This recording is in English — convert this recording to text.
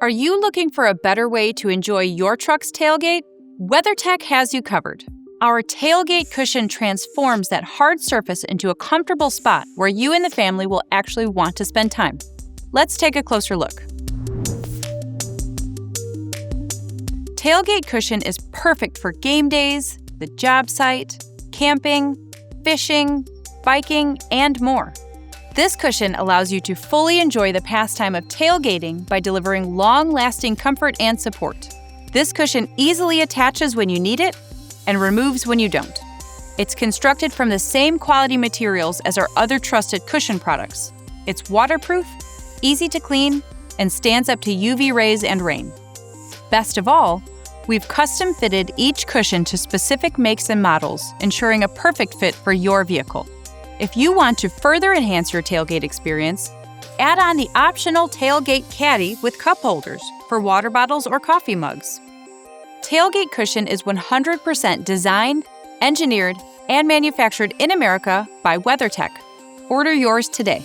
Are you looking for a better way to enjoy your truck's tailgate? WeatherTech has you covered. Our tailgate cushion transforms that hard surface into a comfortable spot where you and the family will actually want to spend time. Let's take a closer look. Tailgate cushion is perfect for game days, the job site, camping, fishing, biking, and more. This cushion allows you to fully enjoy the pastime of tailgating by delivering long-lasting comfort and support. This cushion easily attaches when you need it and removes when you don't. It's constructed from the same quality materials as our other trusted cushion products. It's waterproof, easy to clean, and stands up to UV rays and rain. Best of all, we've custom fitted each cushion to specific makes and models, ensuring a perfect fit for your vehicle. If you want to further enhance your tailgate experience, add on the optional Tailgate Caddy with cup holders for water bottles or coffee mugs. Tailgate cushion is 100% designed, engineered, and manufactured in America by WeatherTech. Order yours today.